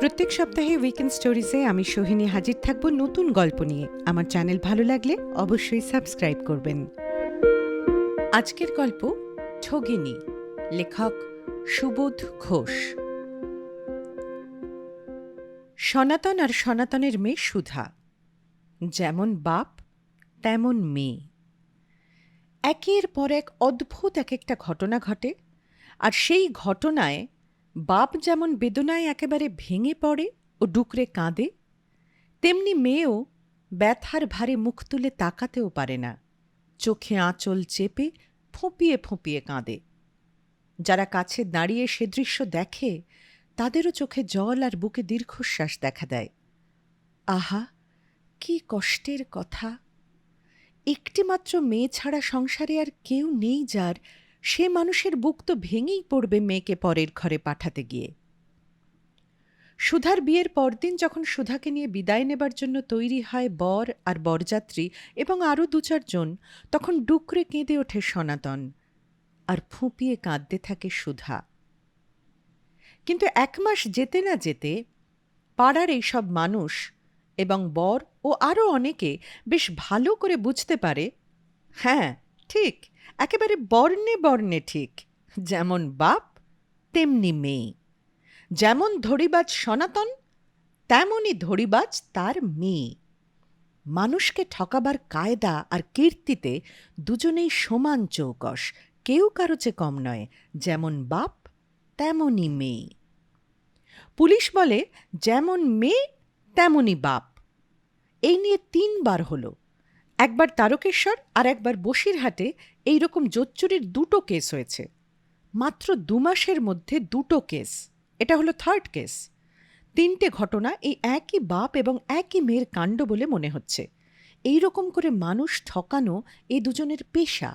প্রত্যেক সপ্তাহে উইকেন্ড স্টোরিজে আমি সোহিনী হাজির থাকব নতুন গল্প নিয়ে। আমার চ্যানেল ভালো লাগলে অবশ্যই সাবস্ক্রাইব করবেন। আজকের গল্প ঠগিনী, লেখক সুবোধ ঘোষ। সনাতন আর সনাতনের মেয়ে সুধা, যেমন বাপ তেমন মেয়ে। একের পর এক অদ্ভুত এক একটা ঘটনা ঘটে, আর সেই ঘটনায় বাপ যেমন বেদনায় একেবারে ভেঙে পড়ে ও ডুকরে কাঁদে, তেমনি মেয়েও ব্যথার ভারে মুখ তুলে তাকাতেও পারে না, চোখে আঁচল চেপে ফুঁপিয়ে ফুঁপিয়ে কাঁদে। যারা কাছে দাঁড়িয়ে সে দৃশ্য দেখে তাদেরও চোখে জল আর বুকে দীর্ঘশ্বাস দেখা দেয়। আহা, কি কষ্টের কথা! একটিমাত্র মেয়ে ছাড়া সংসারে আর কেউ নেই যার, সে মানুষের বুক তো ভেঙেই পড়বে মেয়েকে পরের ঘরে পাঠাতে গিয়ে। সুধার বিয়ের পরদিন যখন সুধাকে নিয়ে বিদায় নেবার জন্য তৈরি হয় বর আর বরযাত্রী এবং আরও ২-৪ জন, তখন ডুকরে কেঁদে ওঠে সনাতন, আর ফুঁপিয়ে কাঁদতে থাকে সুধা। কিন্তু ১ মাস যেতে না যেতে পাড়ার এইসব মানুষ এবং বর ও আরও অনেকে বেশ ভালো করে বুঝতে পারে, হ্যাঁ ঠিক, একেবারে বর্ণে বর্ণে ঠিক, যেমন বাপ তেমনি মেয়ে, যেমন ধড়িবাজ সনাতন তেমনই ধড়িবাজ তার মেয়ে। মানুষকে ঠকাবার কায়দা আর কীর্তিতে দুজনেই সমান চৌকস, কেউ কারো চেয়ে কম নয়, যেমন বাপ তেমনই মেয়ে। পুলিশ বলে যেমন মেয়ে তেমনই বাপ। এই নিয়ে ৩ বার হলো, একবার তারকেশ্বর আর একবার বসিরহাটে এইরকম জোচ্চুরির ২টো কেস হয়েছে। মাত্র ২ মাসের মধ্যে ২টো কেস, এটা হলো 3rd কেস। ৩টে ঘটনা এই একই বাপ এবং একই মেয়ের কাণ্ড বলে মনে হচ্ছে। এই রকম করে মানুষ ঠকানো এই দুজনের পেশা।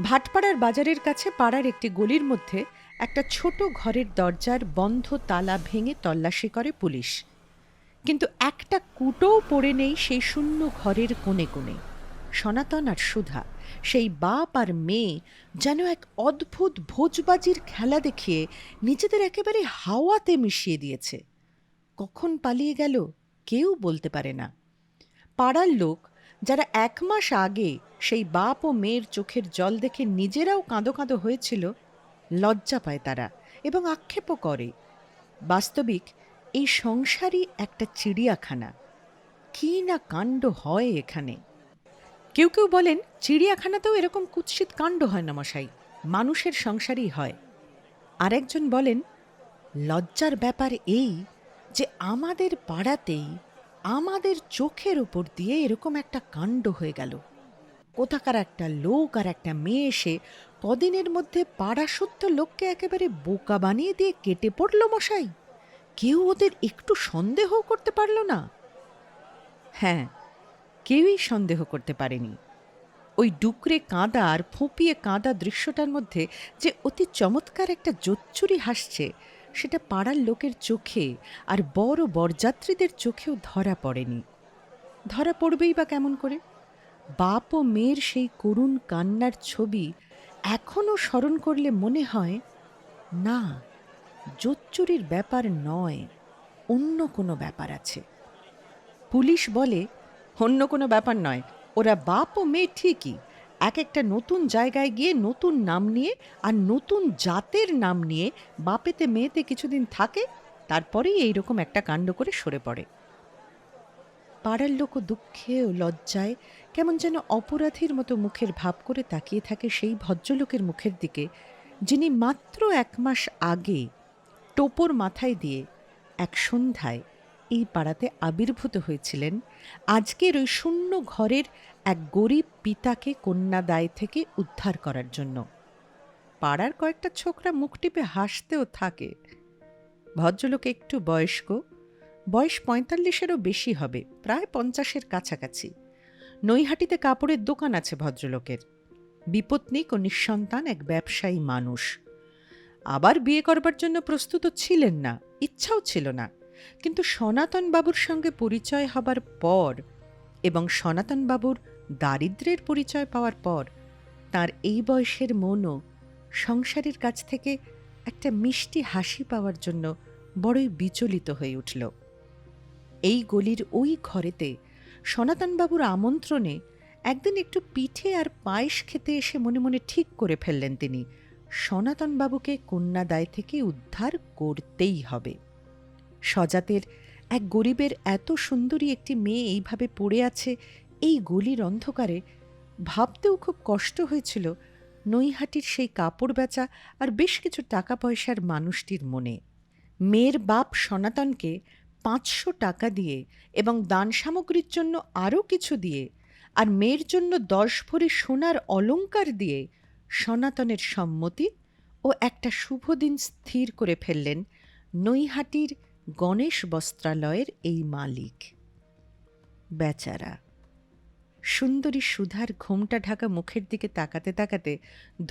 ভাটপাড়ার বাজারের কাছে পাড়ার একটি গলির মধ্যে একটা ছোট ঘরের দরজার বন্ধ তালা ভেঙে তল্লাশি করে পুলিশ, কিন্তু একটা কুটোও পড়ে নেই সেই শূন্য ঘরের কোণে কোণে। সনাতন আর সুধা, সেই বাপ আর মেয়ে, যেন এক অদ্ভুত ভোজবাজির খেলা দেখিয়ে নিজেদের একেবারে হাওয়াতে মিশিয়ে দিয়েছে। কখন পালিয়ে গেল কেউ বলতে পারে না। পাড়ার লোক, যারা ১ মাস আগে সেই বাপ ও মেয়ের চোখের জল দেখে নিজেরাও কাঁদো কাঁদো হয়েছিল, লজ্জা পায় তারা এবং আক্ষেপও করে। বাস্তবিক এই সংসারই একটা চিড়িয়াখানা। কি না কাণ্ড হয় এখানে! কেউ কেউ বলেন চিড়িয়াখানাতেও এরকম কুৎসিত কাণ্ড হয় না মশাই, মানুষের সংসারই হয়। আরেকজন বলেন লজ্জার ব্যাপার এই যে আমাদের পাড়াতেই আমাদের চোখের উপর দিয়ে এরকম একটা কাণ্ড হয়ে গেল। কোথাকার একটা লোক আর একটা মেয়ে এসে কদিনের মধ্যে পাড়া শুদ্ধ লোককে একেবারে বোকা বানিয়ে দিয়ে কেটে পড়ল মশাই। কেউ ওদের একটু সন্দেহ করতে পারল না। হ্যাঁ, কেউই সন্দেহ করতে পারেনি। ওই ডুকরে কাঁদা আর ফুঁপিয়ে কাঁদা দৃশ্যটার মধ্যে যে অতি চমৎকার একটা জোচ্চুরি হাসছে, সেটা পাড়ার লোকের চোখে আর বড় বরযাত্রীদের চোখেও ধরা পড়েনি। ধরা পড়বেই বা কেমন করে? বাপ ও মেয়ের সেই করুণ কান্নার ছবি এখনও স্মরণ করলে মনে হয়, না, জোচ্চুরির ব্যাপার নয়, অন্য কোনো ব্যাপার আছে। পুলিশ বলে অন্য কোনো ব্যাপার নয়, ওরা বাপ ও মেয়ে ঠিকই এক একটা নতুন জায়গায় গিয়ে নতুন নাম নিয়ে আর নতুন জাতের নাম নিয়ে বাপেতে মেয়েতে কিছুদিন থাকে, তারপরেই এইরকম একটা কাণ্ড করে সরে পড়ে। পাড়ার লোকও দুঃখে ও লজ্জায় কেমন যেন অপরাধীর মতো মুখের ভাব করে তাকিয়ে থাকে সেই ভদ্রলোকের মুখের দিকে, যিনি মাত্র ১ মাস আগে টোপর মাথায় দিয়ে এক সন্ধ্যায় এই পাড়াতে আবির্ভূত হয়েছিলেন আজকের ওই শূন্য ঘরের এক গরিব পিতাকে কন্যাদায় থেকে উদ্ধার করার জন্য। পাড়ার কয়েকটা ছোকরা মুখ টিপে হাসতেও থাকে। ভদ্রলোক একটু বয়স্ক, বয়স ৪৫-এরও বেশি হবে, প্রায় ৫০-এর কাছাকাছি। নৈহাটিতে কাপড়ের দোকান আছে ভদ্রলোকের। বিপত্নিক ও নিঃসন্তান এক ব্যবসায়ী মানুষ। আবার বিয়ে করবার জন্য প্রস্তুত ছিলেন না, ইচ্ছাও ছিল না, কিন্তু সনাতন বাবুর সঙ্গে পরিচয় হবার পর এবং সনাতন বাবুর দারিদ্র্যের পরিচয় পাওয়ার পর তার এই বয়সের মনও সংসারের কাছ থেকে একটা মিষ্টি হাসি পাওয়ার জন্য বড়ই বিচলিত হয়ে উঠল। এই গলির ওই ঘরেতে সনাতনবাবুর আমন্ত্রণে একদিন একটু পিঠে আর পায়েস খেতে এসে মনে মনে ঠিক করে ফেললেন তিনি, সনাতনবাবুকে কন্যাদায় থেকে উদ্ধার করতেই হবে। সজাতের এক গরিবের এত সুন্দরী একটি মেয়ে এইভাবে পড়ে আছে এই গলির অন্ধকারে, ভাবতেও খুব কষ্ট হয়েছিল নৈহাটির সেই কাপড় বেচা আর বেশ কিছু টাকা পয়সার মানুষটির মনে। মেয়ের বাপ সনাতনকে 500 টাকা দিয়ে এবং দান সামগ্রীর জন্য আরও কিছু দিয়ে আর মেয়ের জন্য 10 ভরি সোনার অলংকার দিয়ে সনাতনের সম্মতি ও একটা শুভ দিন স্থির করে ফেললেন নৈহাটির গণেশ বস্ত্রালয়ের এই মালিক। বেচারা সুন্দরী সুধার ঘোমটা ঢাকা মুখের দিকে তাকাতে তাকাতে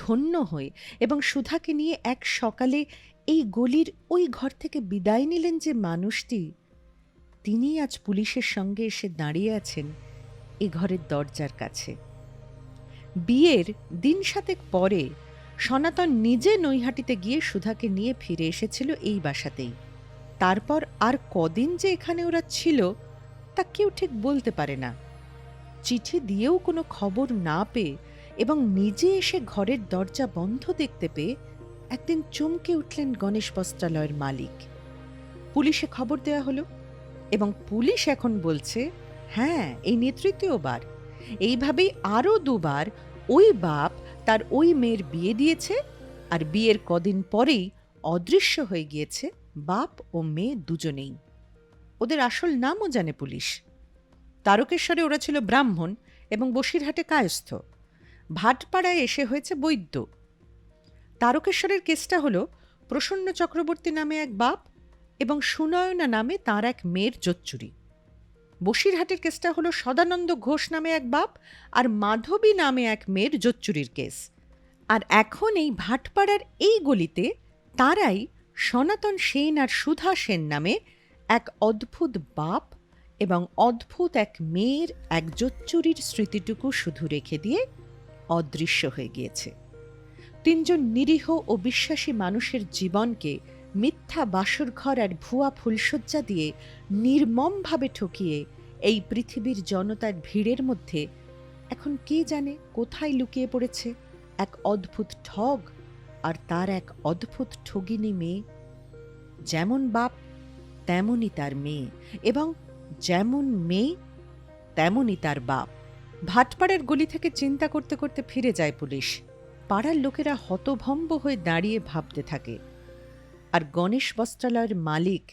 ধন্য হয়ে এবং সুধাকে নিয়ে এক সকালে এই গলির ওই ঘর থেকে বিদায় নিলেন যে মানুষটি, তিনি আজ পুলিশের সঙ্গে এসে দাঁড়িয়ে আছেন এ ঘরের দরজার কাছে। বিয়ের দিন 7 পরে সনাতন নিজে নৈহাটিতে গিয়ে সুধাকে নিয়ে ফিরে এসেছিল এই বাসাতেই। তারপর আর কদিন যে এখানে ওরা ছিল তা কেউ ঠিক বলতে পারে না। চিঠি দিয়েও কোনো খবর না পেয়ে এবং নিজে এসে ঘরের দরজা বন্ধ দেখতে পেয়ে একদিন চমকে উঠলেন গণেশ বস্ত্রালয়ের মালিক। পুলিশে খবর দেওয়া হলো এবং পুলিশ এখন বলছে, হ্যাঁ, এই নিয়ে তৃতীয়বার এইভাবেই আরও 2 বার ওই বাপ তার ওই মেয়ের বিয়ে দিয়েছে আর বিয়ের কদিন পরেই অদৃশ্য হয়ে গিয়েছে বাপ ও মেয়ে দুজনেই। ওদের আসল নামও জানে পুলিশ। তারকেশ্বরে ওরা ছিল ব্রাহ্মণ এবং বসিরহাটে কায়স্থ। ভাটপাড়ায় এসে হয়েছে বৈদ্য। তারকেশ্বরের কেসটা হলো প্রসন্ন চক্রবর্তী নামে এক বাপ এবং সুনয়না নামে তার এক মেয়ের জোচ্চুরি। বসিরহাটের কেসটা হলো সদানন্দ ঘোষ নামে এক বাপ আর মাধবী নামে এক মেয়ের জোচ্চুরির কেস। আর এখন এই ভাটপাড়ার এই গলিতে তারাই সনাতন সেন আর সুধা সেন নামে এক অদ্ভুত বাপ এবং অদ্ভুত এক মেয়ের এক জোচ্চুরির স্মৃতিটুকু শুধু রেখে দিয়ে অদৃশ্য হয়ে গিয়েছে। 3 জন নিরীহ ও বিশ্বাসী মানুষের জীবনকে মিথ্যা বাসরঘর আর ভুয়া ফুলশয্যা দিয়ে নির্মমভাবে ঠকিয়ে এই পৃথিবীর জনতার ভিড়ের মধ্যে এখন কে জানে কোথায় লুকিয়ে পড়েছে এক অদ্ভুত ঠগ আর তার এক অদ্ভুত ঠগিনী মেয়ে। যেমন বাপ তেমনই তার মেয়ে এবং যেমন মেয়ে তেমনই তার বাপ। ভাটপাড়ার গলি থেকে চিন্তা করতে করতে ফিরে যায় পুলিশ। পাড়ার লোকেরা হতভম্ব হয়ে দাঁড়িয়ে ভাবতে থাকে আর গণেশ বস্ত্রালয়ের মালিক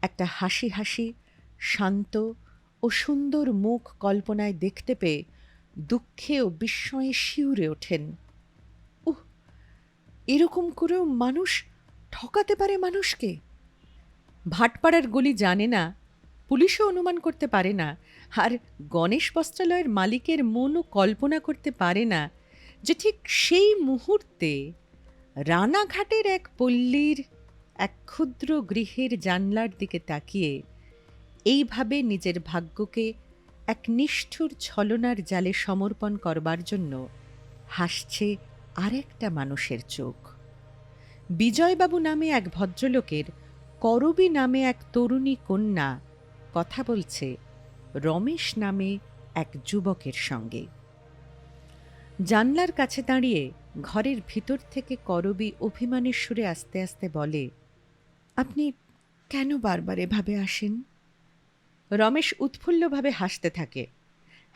একটা হাসি হাসি শান্ত ও সুন্দর মুখ কল্পনায় দেখতে পেয়ে দুঃখে ও বিস্ময়ে শিউরে ওঠেন। এরকম করেও মানুষ ঠকাতে পারে মানুষকে? ভাটপাড়ার গলি জানে না, পুলিশও অনুমান করতে পারে না, আর গণেশ বস্ত্রালয়ের মালিকের মনও কল্পনা করতে পারে না যে ঠিক সেই মুহূর্তে রানাঘাটের এক পল্লীর এক ক্ষুদ্র গৃহের জানলার দিকে তাকিয়ে এইভাবে নিজের ভাগ্যকে এক নিষ্ঠুর ছলনার জালে সমর্পণ করবার জন্য হাসছে আরেকটা মানুষের চোখ। বিজয়বাবু নামে এক ভদ্রলোকের করবী নামে এক তরুণী কন্যা কথা বলছে রমেশ নামে এক যুবকের সঙ্গে। জানলার কাছে দাঁড়িয়ে ঘরের ভিতর থেকে করবী অভিমানের সুরে আস্তে আস্তে বলে, আপনি কেন বারবার এভাবে আসেন? রমেশ উৎফুল্লভাবে হাসতে থাকে।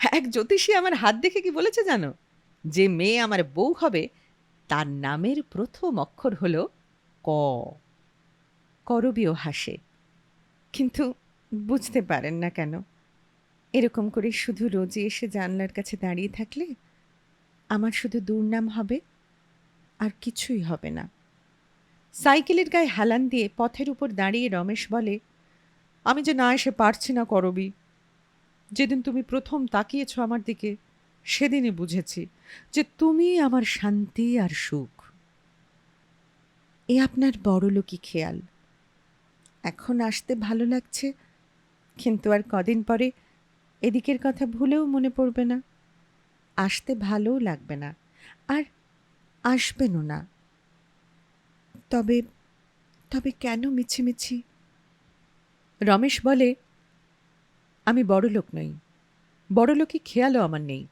এক জ্যোতিষী আমার হাত দেখে কি বলেছে জানো? যে মেয়ে আমার বউ হবে তার নামের প্রথম অক্ষর হলো ক। করবীও হাসে, কিন্তু বুঝতে পারেন না কেন। এরকম করে শুধু রোজই এসে জানলার কাছে দাঁড়িয়ে থাকলে আমার শুধু দুর্নাম হবে, আর কিছুই হবে না। সাইকেলের গায়ে হেলান দিয়ে পথের উপর দাঁড়িয়ে রমেশ বলে, আমি যে না এসে পারছি না করবী। যেদিন তুমি প্রথম তাকিয়েছ আমার দিকে সেদিনই বুঝেছি যে তুমি আমার শান্তি আর সুখ। এ আপনার বড়লোকি খেয়াল। এখন আসতে ভালো লাগছে, কিন্তু আর কদিন পরে এদিকের কথা ভুলেও মনে পড়বে না, আসতে ভালোও লাগবে না, আর আসবেনও না। তবে তবে কেন মিছিমিছি? রমেশ বলে, আমি বড়লোক নই, বড়লোকই খেয়ালও আমার নেই।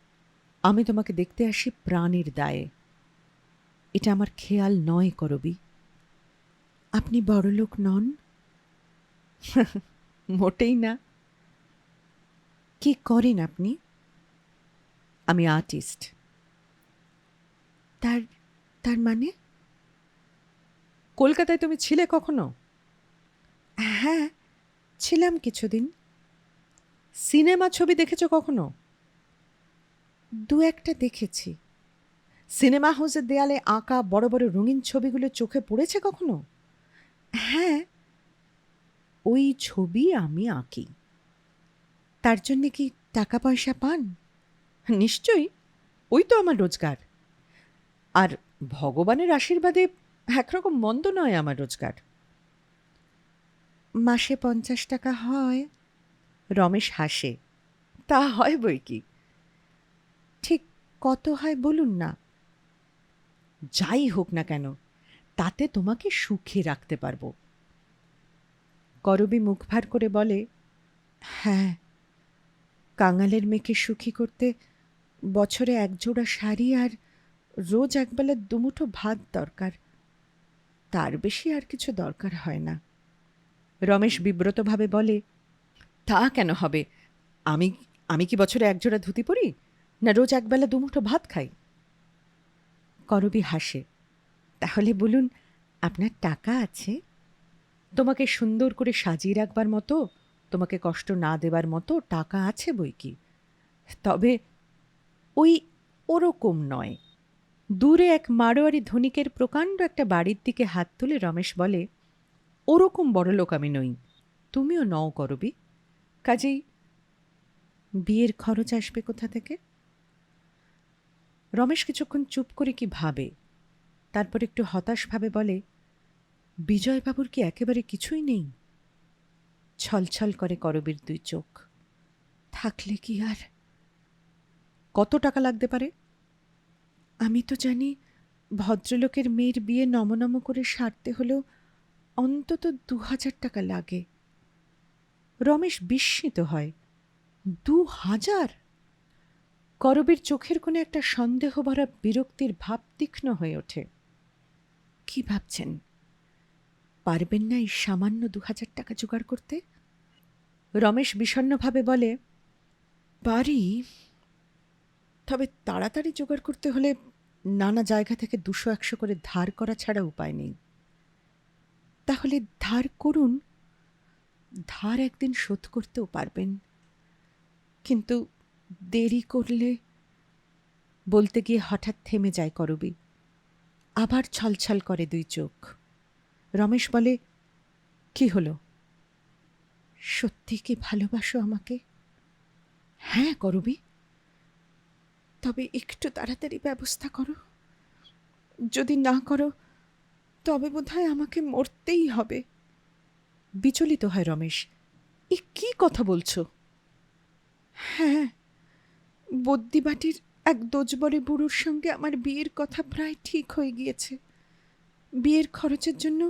আমি তোমাকে দেখতে আসি প্রাণের দায়ে। এটা আমার খেয়াল নয় করবি। আপনি বড়লোক নন? মোটেই না। কি করেন আপনি? আমি আর্টিস্ট। তার তার মানে? কলকাতায় তুমি ছিলে কখনো? হ্যাঁ, ছিলাম কিছুদিন। সিনেমা ছবি দেখেছো কখনো? দু একটা দেখেছি। সিনেমা হাউসের দেয়ালে আঁকা বড় বড় রঙিন ছবিগুলো চোখে পড়েছে কখনো? হ্যাঁ। ওই ছবি আমি আঁকি। তার জন্যে কি টাকা পয়সা পান? নিশ্চয়ই, ওই তো আমার রোজগার। আর ভগবানের আশীর্বাদে একরকম মন্দ নয় আমার রোজগার। মাসে 50 টাকা হয়? রমেশ হাসে। তা হয় বই কি। ঠিক কত হয় বলুন না। যাই হোক না কেন, তাতে তোমাকে সুখে রাখতে পারবো। করবী মুখ ভার করে বলে, হ্যাঁ, কাঙালের মেয়েকে সুখী করতে বছরে 1 জোড়া শাড়ি আর রোজ একবেলা দুমুঠো ভাত দরকার। তার বেশি আর কিছু দরকার হয় না। রমেশ বিব্রতভাবে বলে, তা কেন হবে? আমি আমি কি বছরে 1 জোড়া ধুতি পরি, না রোজ একবেলা দুমুঠো ভাত খাই? করবী হাসে। তাহলে বলুন, আপনার টাকা আছে? তোমাকে সুন্দর করে সাজিয়ে রাখবার মতো, তোমাকে কষ্ট না দেবার মতো টাকা আছে বই কি। তবে ওই ওরকম নয়। দূরে এক মারোয়ারি ধনিকের প্রকাণ্ড একটা বাড়ির দিকে হাত তুলে রমেশ বলে, ওরকম বড়লোক আমি নই, তুমিও নও করবি। কাজেই বিয়ের খরচ আসবে কোথা থেকে? রমেশ কিছুক্ষণ চুপ করে কি ভাবে, তারপর একটু হতাশভাবে বলে, বিজয়বাবুর কি একেবারে কিছুই নেই? ছলছল করে করবীর 2 চোখ। থাকলে কি আর? কত টাকা লাগতে পারে? আমি তো জানি ভদ্রলোকের মেয়ের বিয়ে নমনম করে সারতে হলেও অন্তত 2000 টাকা লাগে। রমেশ বিস্মিত হয়। 2000? করবীর চোখের কোণে একটা সন্দেহ ভরা বিরক্তির ভাব তীক্ষ্ণ হয়ে ওঠে। কি ভাবছেন? পারবেন না এই সামান্য 2000 টাকা জোগাড় করতে? রমেশ বিষণ্ণভাবে বলে, পারি, তবে তাড়াতাড়ি জোগাড় করতে হলে নানা জায়গা থেকে 200-100 করে ধার করা ছাড়া উপায় নেই। তাহলে ধার করুন, ধার একদিন শোধ করতেও পারবেন। কিন্তু দেরি করলে। বলতে গিয়ে হঠাৎ থেমে যায় করবী। আবার ছলছল করে 2 চোখ। রমেশ বলে, কি হলো? সত্যি কি ভালোবাসো আমাকে? হ্যাঁ করবী। তবে একটু তাড়াতাড়ি ব্যবস্থা করো। যদি না করো তবে বোধহয় আমাকে মরতেই হবে। বিচলিত হয় রমেশ। এ কি কথা বলছো? হ্যাঁ, বদ্যিবাটির এক দোজবরে বুড়োর সঙ্গে আমার বিয়ের কথা প্রায় ঠিক হয়ে গিয়েছে। বিয়ের খরচের জন্য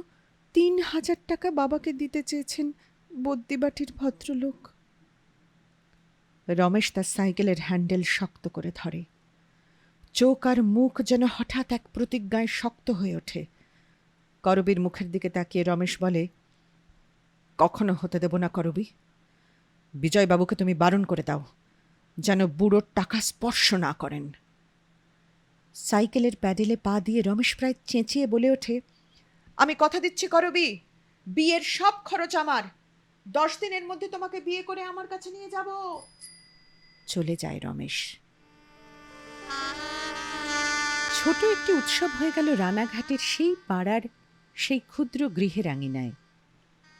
3000 টাকা বাবাকে দিতে চেয়েছেন বদ্যিবাটির ভদ্রলোক। রমেশ তার সাইকেলের হ্যান্ডেল শক্ত করে ধরে। চোখ আর মুখ যেন হঠাৎ এক প্রতিজ্ঞায় শক্ত হয়ে ওঠে। করবীর মুখের দিকে তাকিয়ে রমেশ বলে, কখনো হতে দেব না করবী। বিজয়বাবুকে তুমি বারণ করে দাও যেন বুড়োর টাকা স্পর্শ না করেন। সাইকেলের প্যাডেলে পা দিয়ে রমেশ প্রায় চেঁচিয়ে বলে ওঠে, আমি কথা দিচ্ছি করবী, বিয়ের সব খরচ আমার। 10 দিনের মধ্যে তোমাকে বিয়ে করে আমার কাছে নিয়ে যাব। চলে যায় রমেশ। ছোট একটি উৎসব হয়ে গেল রানাঘাটের সেই পাড়ার সেই ক্ষুদ্র গৃহের আঙিনায়।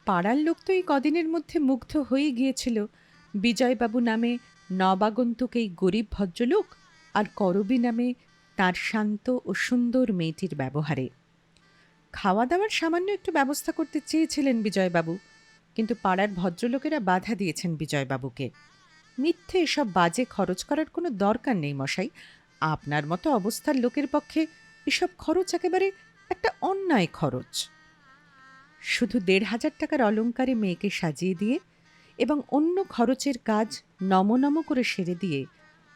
পাড়ার লোক তো এই কদিনের মধ্যে মুগ্ধ হয়ে গিয়েছিল বিজয়বাবু নামে নবাগন্তুক এই গরিব ভদ্রলোক আর করবী নামে তার শান্ত ও সুন্দর মেয়েটির ব্যবহারে। খাওয়া দাওয়ার সামান্য একটু ব্যবস্থা করতে চেয়েছিলেন বিজয়বাবু, কিন্তু পাড়ার ভদ্রলোকেরা বাধা দিয়েছেন বিজয়বাবুকে। মিথ্যে এসব বাজে খরচ করার কোনো দরকার নেই মশাই। আপনার মতো অবস্থার লোকের পক্ষে এসব খরচ একেবারে একটা অন্যায় খরচ। শুধু ১,৫০০ টাকার অলংকারে মেয়েকে সাজিয়ে দিয়ে এবং অন্য খরচের কাজ নমনম করে সেরে দিয়ে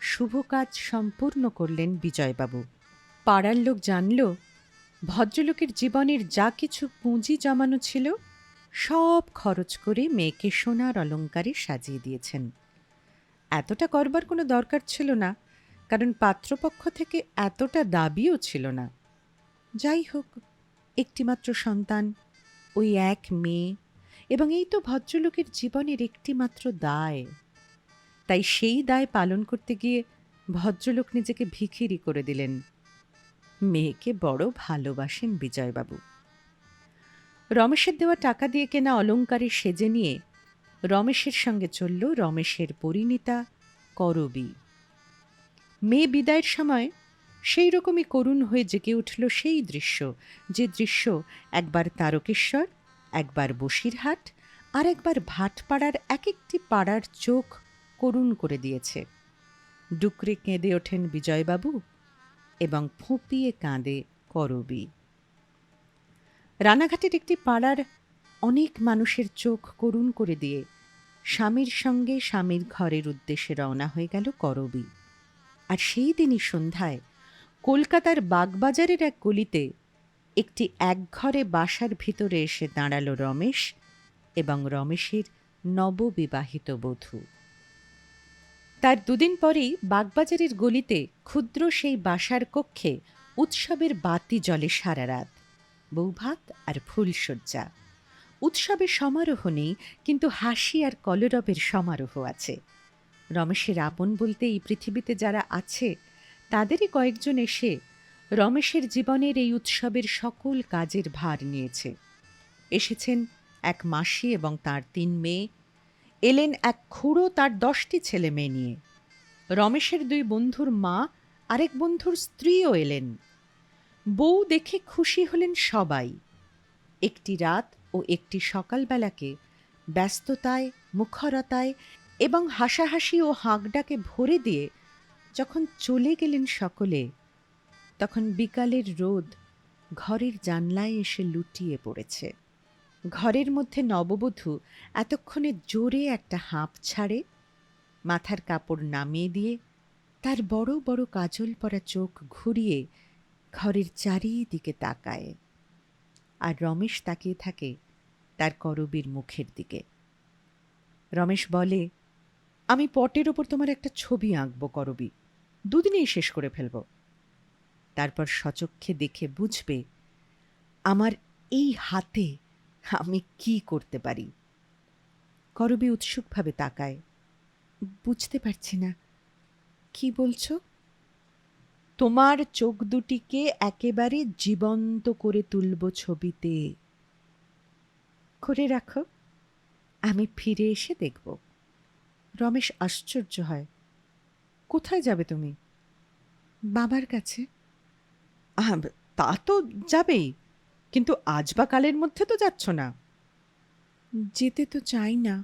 শুভ কাজ সম্পূর্ণ করলেন বিজয়বাবু। পাড়ার লোক জানল ভদ্রলোকের জীবনের যা কিছু পুঁজি জমানো ছিল সব খরচ করে মেয়েকে সোনার অলংকারে সাজিয়ে দিয়েছেন। এতটা করবার কোনো দরকার ছিল না, কারণ পাত্রপক্ষ থেকে এতটা দাবিও ছিল না। যাই হোক, একটিমাত্র সন্তান, ওই এক মেয়ে, এবং এই তো ভদ্রলোকের জীবনের একটিমাত্র দায়। তাই সেই দায় পালন করতে গিয়ে ভদ্রলোক নিজেকে ভিখিরি করে দিলেন। মেয়েকে বড় ভালোবাসেন বিজয়বাবু। রমেশের দেওয়া টাকা দিয়ে কেনা অলংকারে সেজে নিয়ে রমেশের সঙ্গে চলল রমেশের পরিণীতা করবী। মেয়ে বিদায়ের সময় সেই রকমই করুণ হয়ে জেগে উঠল সেই দৃশ্য, যে দৃশ্য একবার তারকেশ্বর, একবার বসিরহাট, আর একবার ভাটপাড়ার এক একটি পাড়ার চোখ করুণ করে দিয়েছে। ডুকরে কেঁদে ওঠেন বিজয়বাবু এবং ফুঁপিয়ে কাঁদে করবী। রানাঘাটের একটি পাড়ার অনেক মানুষের চোখ করুণ করে দিয়ে স্বামীর সঙ্গে স্বামীর ঘরের উদ্দেশ্যে রওনা হয়ে গেল করবী। আর সেই দিনই সন্ধ্যায় কলকাতার বাগবাজারের এক গলিতে একটি একঘরে বাসার ভিতরে এসে দাঁড়ালো রমেশ এবং রমেশের নববিবাহিত বধূ। তার দুদিন পরেই বাগবাজারের গলিতে ক্ষুদ্র সেই বাসার কক্ষে উৎসবের বাতি জ্বলে সারা রাত, বৌভাত আর ফুলশয্যা। উৎসবের সমারোহ নেই, কিন্তু হাসি আর কলরবের সমারোহ আছে। রমেশের আপন বলতে এই পৃথিবীতে যারা আছে তাদেরই কয়েকজন এসে রমেশের জীবনের এই উৎসবের সকল কাজের ভার নিয়েছে। এসেছেন এক মাসি এবং তার ৩ মেয়ে, এলেন এক খুড়ো তার 10টি ছেলে মেয়ে নিয়ে, রমেশের 2 বন্ধুর মা, আরেক বন্ধুর স্ত্রীও এলেন। বউ দেখে খুশি হলেন সবাই। একটি রাত ও একটি সকালবেলাকে ব্যস্ততায়, মুখরতায় এবং হাসাহাসি ও হাঁকডাকে ভরে দিয়ে যখন চলে গেলেন সকলে, তখন বিকালের রোদ ঘরের জানলায় এসে লুটিয়ে পড়েছে। ঘরের মধ্যে নববধূ এতক্ষণে জোরে একটা হাঁপ ছাড়ে, মাথার কাপড় নামিয়ে দিয়ে তার বড় বড় কাজল পরা চোখ ঘুরিয়ে ঘরের চারিদিকে তাকায়। আর রমেশ তাকিয়ে থাকে তার করবীর মুখের দিকে। রমেশ বলে, আমি পটের ওপর তোমার একটা ছবি আঁকব করবী, 2 দিনেই শেষ করে ফেলব। তারপর সচক্ষে দেখে বুঝবে আমার এই হাতে আমি কি করতে পারি। করবী উৎসুকভাবে তাকায়। বুঝতে পারছি না, কি বলছো? তোমার চোখ দুটিকে একেবারে জীবন্ত করে তুলব ছবিতে। করে রাখো, আমি ফিরে এসে দেখব। রমেশ আশ্চর্য হয়। কোথায় যাবে তুমি? বাবার কাছে। তা তো যাবেই, কিন্তু আজ বা কালের মধ্যে তো যাচ্ছ না। যেতে তো চাই না,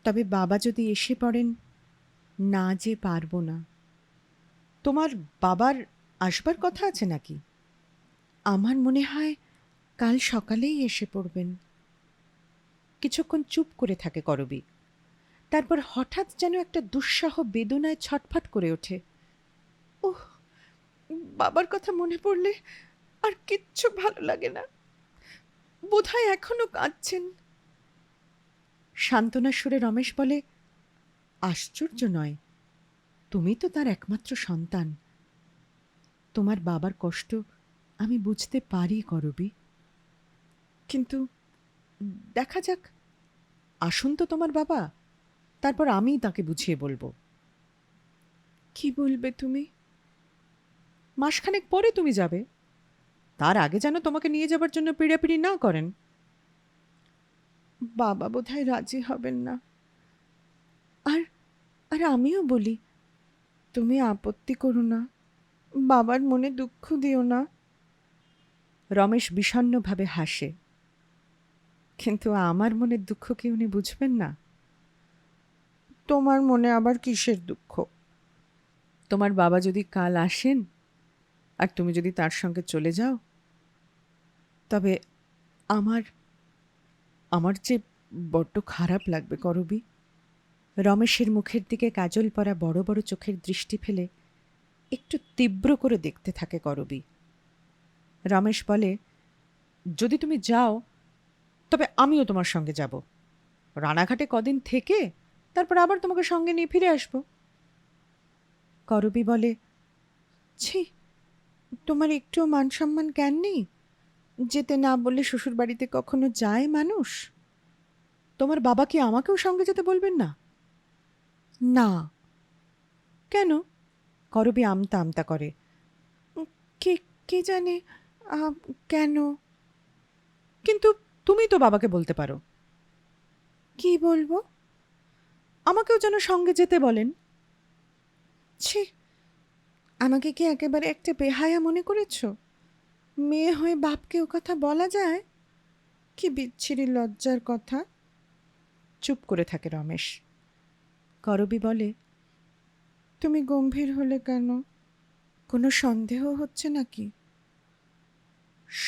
তবে বাবা যদি এসে পড়েন, না যে পারবো না। তোমার বাবার আসবার কথা আছে নাকি? আমার মনে হয় কাল সকালেই এসে পড়বেন। কিছুক্ষণ চুপ করে থাকে করবী, তারপর হঠাৎ যেন একটা দুঃসহ বেদনায় ছটফট করে ওঠে। ওহ, বাবার কথা মনে পড়লে আর কিচ্ছু ভালো লাগে না। বোধহয় এখনো কাঁদছেন। সান্ত্বনা সুরে রমেশ বলে, আশ্চর্য নয়, তুমি তো তার একমাত্র সন্তান। তোমার বাবার কষ্ট আমি বুঝতে পারি করবী, কিন্তু দেখা যাক, আসুন তো তোমার বাবা, তারপর আমি তাকে বুঝিয়ে বলবো। কি বলবে তুমি? মাসখানেক পরে তুমি যাবে, তার আগে যেন তোমাকে নিয়ে যাবার জন্য পিড়াপিড়ি না করেন। বাবা বোধহয় রাজি হবেন না। আর আর আমিও বলি, তুমি আপত্তি করো না, বাবার মনে দুঃখ দিও না। রমেশ বিষণ্ণভাবে হাসে। কিন্তু আমার মনের দুঃখ কি উনি বুঝবেন না? তোমার মনে আবার কিসের দুঃখ? তোমার বাবা যদি কাল আসেন আর তুমি যদি তার সঙ্গে চলে যাও, তবে আমার আমার যে বড্ড খারাপ লাগবে করবি। রমেশের মুখের দিকে কাজল পরা বড় বড় চোখের দৃষ্টি ফেলে একটু তীব্র করে দেখতে থাকে করবী। রমেশ বলে, যদি তুমি যাও তবে আমিও তোমার সঙ্গে যাব। রানাঘাটে কদিন থেকে তারপর আবার তোমাকে সঙ্গে নিয়ে ফিরে আসব। করবী বলে, ছি, তোমার একটু মান সম্মান জ্ঞান নেই? যেতে না বললে শ্বশুর বাড়িতে কখনো যায় মানুষ? তোমার বাবা কি আমাকেও সঙ্গে যেতে বলবেন না? না। কেন? করবী আমতা আমতা করে। কে কে জানে কেন। কিন্তু তুমি তো বাবাকে বলতে পারো। কি বলবো? আমাকেও যেন সঙ্গে যেতে বলেন। ছি, আমাকে কি একেবারে একটা বেহায়া মনে করেছ? মেয়ে হয়ে বাপকে ও কথা বলা যায়? কি বিচ্ছিরি লজ্জার কথা। চুপ করে থাকে রমেশ। করবী বলে, তুমি গম্ভীর হলে কেন? কোনো সন্দেহ হচ্ছে নাকি?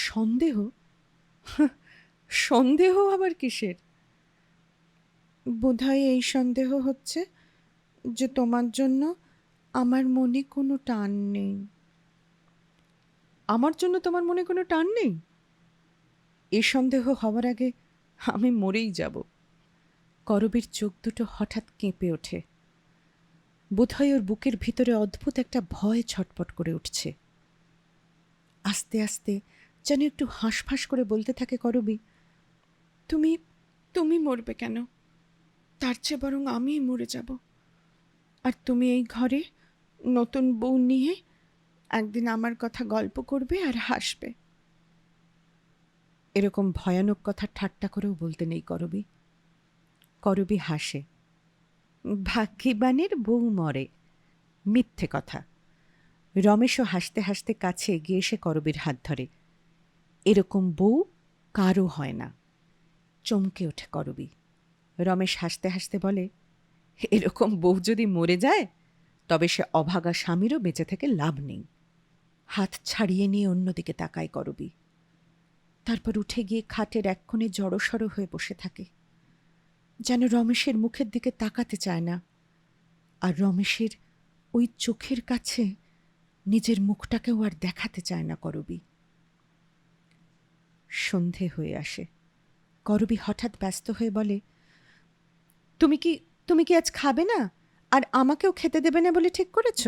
সন্দেহ? সন্দেহ আবার কিসের? বোধহয় এই সন্দেহ হচ্ছে যে তোমার জন্য আমার মনে কোনো টান নেই। আমার জন্য তোমার মনে কোনো টান নেই? এ সন্দেহ হওয়ার আগে আমি মরেই যাব। করবীর চোখ দুটো হঠাৎ কেঁপে ওঠে। বোধহয় ওর বুকের ভিতরে অদ্ভুত একটা ভয় ছটপট করে উঠছে। আস্তে আস্তে যেন একটু হাঁসফাঁস করে বলতে থাকে করবী, তুমি তুমি মরবে কেন? তার চেয়ে বরং আমিই মরে যাব। আর তুমি এই ঘরে নতুন বউ নিয়ে একদিন আমার কথা গল্প করবে আর হাসবে। এরকম ভয়ানক কথা ঠাট্টা করেও বলতে নেই করবী। করবী হাসে। ভাগ্যবানের বউ মরে, মিথ্যে কথা। রমেশও হাসতে হাসতে কাছে এগিয়ে এসে করবীর হাত ধরে। এরকম বউ কারও হয় না। চমকে ওঠে করবী। রমেশ হাসতে হাসতে বলে, এরকম বউ যদি মরে যায় তবে সে অভাগা স্বামীরও বেঁচে থেকে লাভ নেই। হাত ছাড়িয়ে নিয়ে অন্যদিকে তাকায় করবী। তারপর উঠে গিয়ে খাটের এক কোণে জড়সড় হয়ে বসে থাকে, যেন রমেশের মুখের দিকে তাকাতে চায় না। আর রমেশের ওই চোখের কাছে নিজের মুখটাকেও আর দেখাতে চায় না করবী। সন্ধে হয়ে আসে। করবী হঠাৎ ব্যস্ত হয়ে বলে, তুমি কি আজ খাবে না? আর আমাকেও খেতে দেবে না বলে ঠিক করেছ?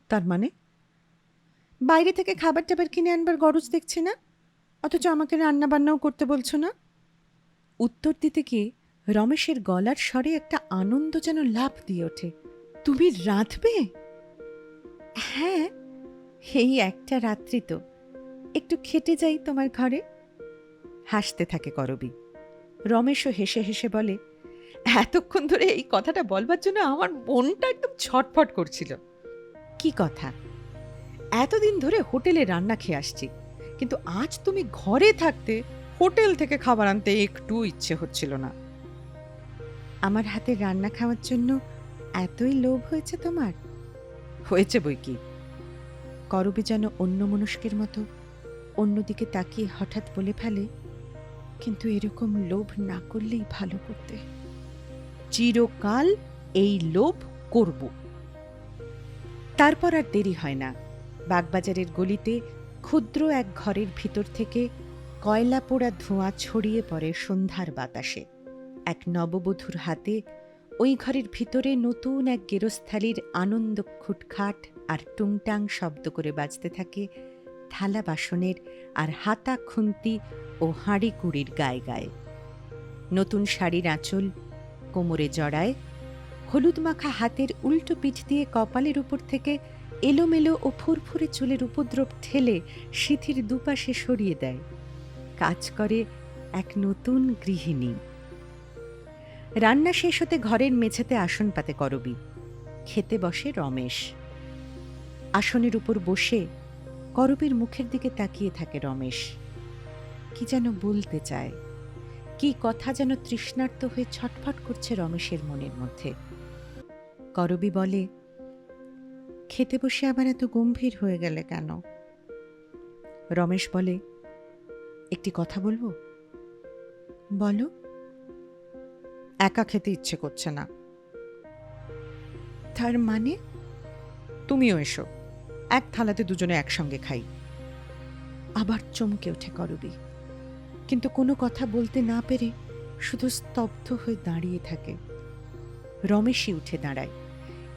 তার মানে? বাইরে থেকে খাবার টাবার কিনে আনবার গরজ দেখছি না, অথচ আমাকে রান্না বান্নাও করতে বলছো না। উত্তর দিতে গিয়ে রমেশের গলার স্বরে একটা আনন্দ যেন লাফ দিয়ে ওঠে। তুমি রাঁধবে? হ্যাঁ, এই একটা রাত্রি তো, একটু খেটে যাই তোমার ঘরে। হাসতে থাকে করবী। রমেশও হেসে হেসে বলে, এতক্ষণ ধরে এই কথাটা বলবার জন্য আমার মনটা একদম ছটফট করছিল। কি কথা? এতদিন ধরে হোটেলে রান্না খেয়ে আসছি, কিন্তু আজ তুমি ঘরে থাকতে হোটেল থেকে খাবার আনতে একটু ইচ্ছে হচ্ছিল না। আমার হাতে রান্না খাওয়ার জন্য এতই লোভ হয়েছে তোমার? হয়েছে বই কি। করবী যেন অন্যমনস্কের মতো অন্যদিকে তাকিয়ে হঠাৎ বলে ফেলে, কিন্তু এরকম লোভ না করলেই ভালো করতে। চিরকাল এই লোভ করব। তারপর আর দেরি হয় না। বাগবাজারের গলিতে ক্ষুদ্র এক ঘরের ভিতর থেকে কয়লা পোড়া ধোঁয়া ছড়িয়ে পড়ে সন্ধ্যার বাতাসে। এক নববধূর হাতে ওই ঘরের ভিতরে নতুন এক গেরস্থালির আনন্দ খুটখাট আর টুংটাং শব্দ করে বাজতে থাকে থালা বাসনের আর হাতা খুন্তি ও হাঁড়ি কুড়ির গায়ে গায়ে। নতুন শাড়ির আঁচল কোমরে জড়ায়, হলুদ মাখা হাতের উল্টো পিঠ দিয়ে কপালের উপর থেকে এলোমেলো ও ফুরফুরে চুলের উপদ্রব ঠেলে সিঁথির দুপাশে সরিয়ে দেয়। কাজ করে এক নতুন গৃহিণী। রান্না শেষ হতে ঘরের মেঝেতে আসন পাতে করবী। খেতে বসে রমেশ। আসনের উপর বসে করবীর মুখের দিকে তাকিয়ে থাকে রমেশ। কি যেন বলতে চায়, কি কথা যেন তৃষ্ণার্ত হয়ে ছটফট করছে রমেশের মনের মধ্যে। করবী বলে, খেতে বসে আবার এত গম্ভীর হয়ে গেলে কেন? রমেশ বলে, একটি কথা বলবো? বলো। একা খেতে ইচ্ছে করছে না। তার মানে? তুমিও এসো, এক থালাতে দুজনে একসঙ্গে খাই। আবার চমকে ওঠে করবী, কিন্তু কোনো কথা বলতে না পেরে শুধু স্তব্ধ হয়ে দাঁড়িয়ে থাকে। রমেশই উঠে দাঁড়ায়,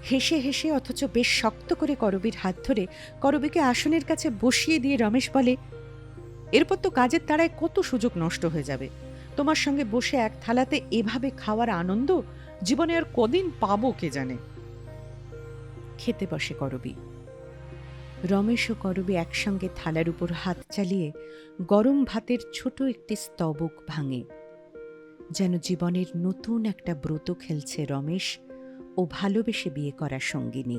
হেসে হেসে অথচ বেশ শক্ত করে করবীর হাত ধরে করবীকে আসনের কাছে বসিয়ে দিয়ে রমেশ বলে, এরপর তো কাজের তাড়ায় কত সুযোগ নষ্ট হয়ে যাবে। তোমার সঙ্গে বসে এক থালাতে এভাবে খাওয়ার আনন্দ জীবনে আর কদিন পাবো কে জানে। খেতে বসে করবী। রমেশ ও করবী একসঙ্গে থালার উপর হাত চালিয়ে গরম ভাতের ছোট একটি স্তবক ভাঙে, যেন জীবনের নতুন একটা ব্রত খেলছে রমেশ ও ভালোবেসে বিয়ে করা সঙ্গিনী।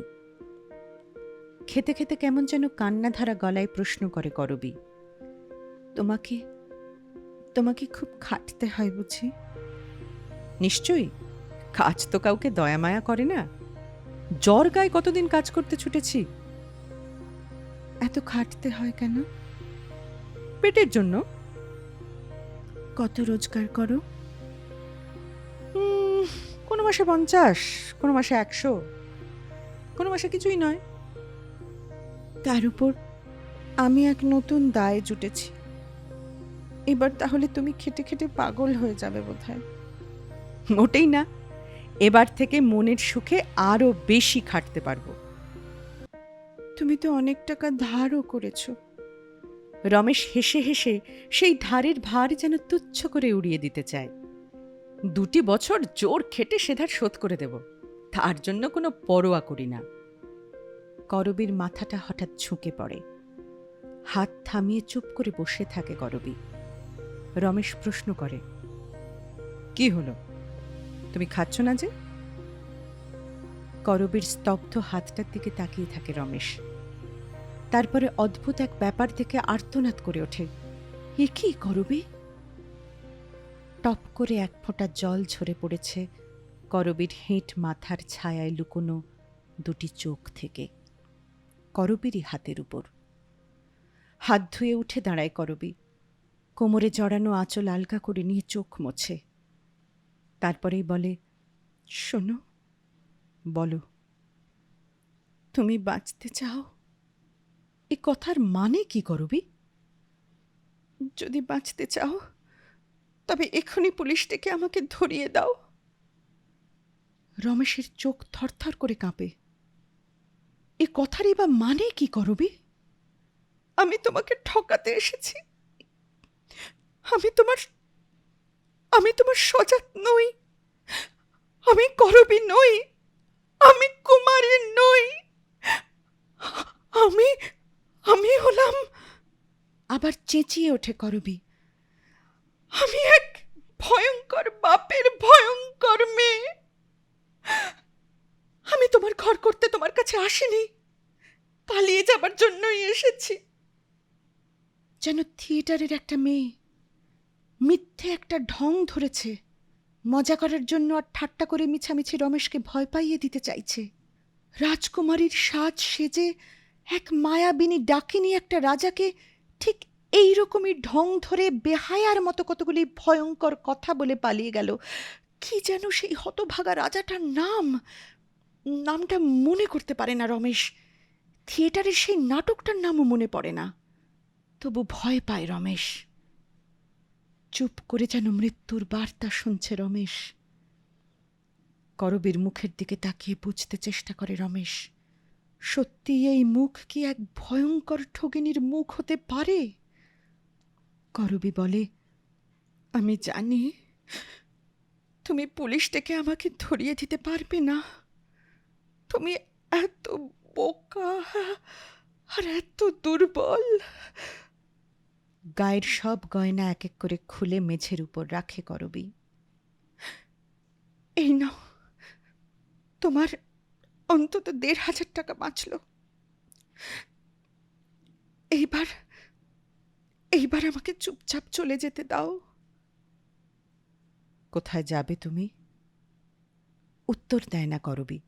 খেতে খেতে কেমন যেন কান্নাধারা গলায় প্রশ্ন করে করবী, তোমাকে তোমাকে খুব খাটতে হয় বুঝি? নিশ্চয়ই, কাজ তো কাউকে দয়ামায়া করে না। জ্বর গায়ে কতদিন কাজ করতে ছুটেছি। এত খাটতে হয় কেন? পেটের জন্য। কত রোজগার করো? কোনো মাসে 50, কোনো মাসে 100, কোনো মাসে কিছুই নয়। তার উপর আমি এক নতুন দায়ে জুটেছি। এবার তাহলে তুমি খেটে খেটে পাগল হয়ে যাবে বোধহয়। মোটেই না, এবার থেকে মনের সুখে আরো বেশি খাটতে পারবো। তুমি তো অনেক টাকা ধারও করেছো। রমেশ হেসে হেসে সেই ধারের ভার যেন তুচ্ছ করে উড়িয়ে দিতে চায়। 2 বছর জোর খেটে সে ধার শোধ করে দেব, তার জন্য কোনো পরোয়া করি না। করবীর মাথাটা হঠাৎ ঝুঁকে পড়ে, হাত থামিয়ে চুপ করে বসে থাকে করবী। রমেশ প্রশ্ন করে, কি হলো, তুমি খাচ্ছ না যে? করবীর স্তব্ধ হাতটার দিকে তাকিয়ে থাকে রমেশ। তারপরে অদ্ভুত এক ব্যাপার থেকে আর্তনাদ করে ওঠে, এ কি করবী? টপ করে এক ফোঁটা জল ঝরে পড়েছে করবীর হেঁট মাথার ছায়ায় লুকোনো 2 চোখ থেকে, করবীরই হাতের উপর। হাত ধুয়ে উঠে দাঁড়ায় করবী, কোমরে জড়ানো আঁচল আলগা করে নিয়ে চোখ মোছে। তারপরেই বলে, শোনো, বলো। তুমি বাঁচতে চাও? এ কথার মানে কি করবী? যদি বাঁচতে চাও তবে এক্ষুনি পুলিশ ডেকে আমাকে ধরিয়ে দাও। রমেশের চোখ থরথর করে কাঁপে। এ কথারই বা মানে কি করবী? আমি তোমাকে ঠকাতে এসেছি। আমি তোমার সজাত নই। আমি করবী নই। আমি কুমারী নই। আমি হলাম। আবার চেঁচিয়ে ওঠে করবী, আমি এক ভয়ঙ্কর বাপের ভয়ঙ্কর মেয়ে। আমি তোমার ঘর করতে তোমার কাছে আসিনি, পালিয়ে যাবার জন্যই এসেছি। যেন থিয়েটারের একটা মেয়ে মিথ্যে একটা ঢং ধরেছে, মজা করার জন্য আর ঠাট্টা করে মিছামিছি রমেশকে ভয় পাইয়ে দিতে চাইছে। রাজকুমারীর সাজ সেজে এক মায়াবিনী ডাকিনী একটা রাজাকে ঠিক এই রকমই ঢং ধরে বেহায়ার মতো কতগুলি ভয়ঙ্কর কথা বলে পালিয়ে গেল। কি যেন সেই হতভাগা রাজাটার নামটা মনে করতে পারে না রমেশ। থিয়েটারের সেই নাটকটার নামও মনে পড়ে না। তবু ভয় পায় রমেশ। চুপ করে যেন মৃত্যুর বার্তা শুনছে রমেশ। করবীর মুখের দিকে তাকিয়ে বুঝতে চেষ্টা করে রমেশ, সত্যি এই মুখ কি এক ভয়ঙ্কর ঠগিনীর মুখ হতে পারে? করবী বলে, আমি জানি তুমি পুলিশ ডেকে আমাকে ধরিয়ে দিতে পারবে না। তুমি এত বোকা আর এত দুর্বল। গায়ের সব গয়না এক এক করে খুলে মেঝের উপর রাখে করবী। এই নাও, তোমার অন্তত 1,500 টাকা বাঁচল। এইবার আমাকে চুপচাপ চলে যেতে দাও। কোথায় যাবে তুমি? উত্তর দেয় না করবী।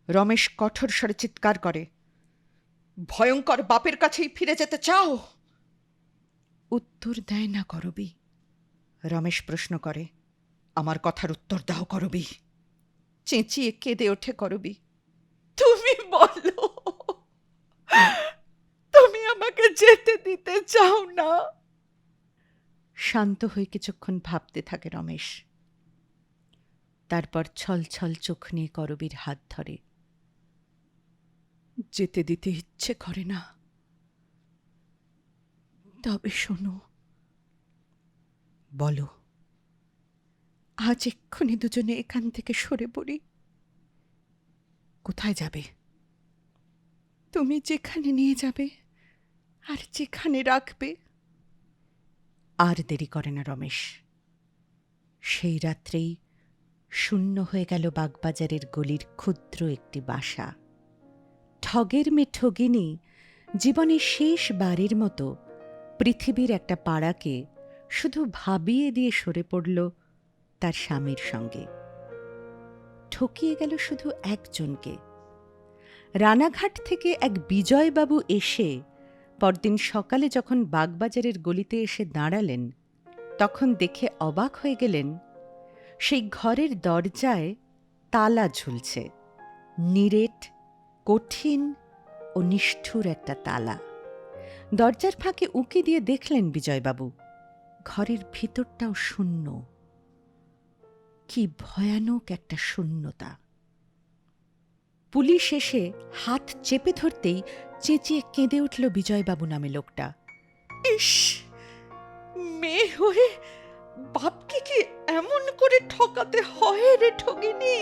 রমেশ কঠোর স্বরে চিৎকার করে, ভয়ঙ্কর বাপের কাছেই ফিরে যেতে চাও? উত্তর দেয় না করবী। রমেশ প্রশ্ন করে। আমার কথার উত্তর দাও করবি। চেঁচিয়ে কেঁদে ওঠে করবি। তুমি বলো, তুমি আমাকে যেতে দিতে চাও না? শান্ত হয়ে কিছুক্ষণ ভাবতে থাকে রমেশ। তারপর ছল ছল চোখ নিয়ে করবীর হাত ধরে। যেতে দিতে ইচ্ছে করে না, তবে শোনো। বলো। আজ এক্ষুনি দুজনে এখান থেকে সরে পড়ি। কোথায় যাবে? তুমি যেখানে নিয়ে যাবে আর যেখানে রাখবে। আর দেরি করে না রমেশ। সেই রাত্রেই শূন্য হয়ে গেল বাগবাজারের গলির ক্ষুদ্র একটি বাসা। ঠগের মেয়ে ঠগিনী জীবনের শেষ বারের মতো পৃথিবীর একটা পাড়াকে শুধু ভাবিয়ে দিয়ে সরে পড়ল তার স্বামীর সঙ্গে। ঠকিয়ে গেল শুধু একজনকে। রানাঘাট থেকে এক বিজয়বাবু এসে পরদিন সকালে যখন বাগবাজারের গলিতে এসে দাঁড়ালেন, তখন দেখে অবাক হয়ে গেলেন সেই ঘরের দরজায় তালা ঝুলছে। নিরেট, কঠিন ও নিষ্ঠুর একটা তালা। দরজার ফাঁকে উঁকি দিয়ে দেখলেন বিজয়বাবু, ঘরের ভিতরটাও শূন্য। কি ভয়ানক একটা শূন্যতা! পুলিশ এসে হাত চেপে ধরতেই চেঁচিয়ে কেঁদে উঠল বিজয়বাবু নামে লোকটা। ইস, মেয়ে হয়ে বাপকে কি এমন করে ঠকাতে হয় রে ঠগিনি!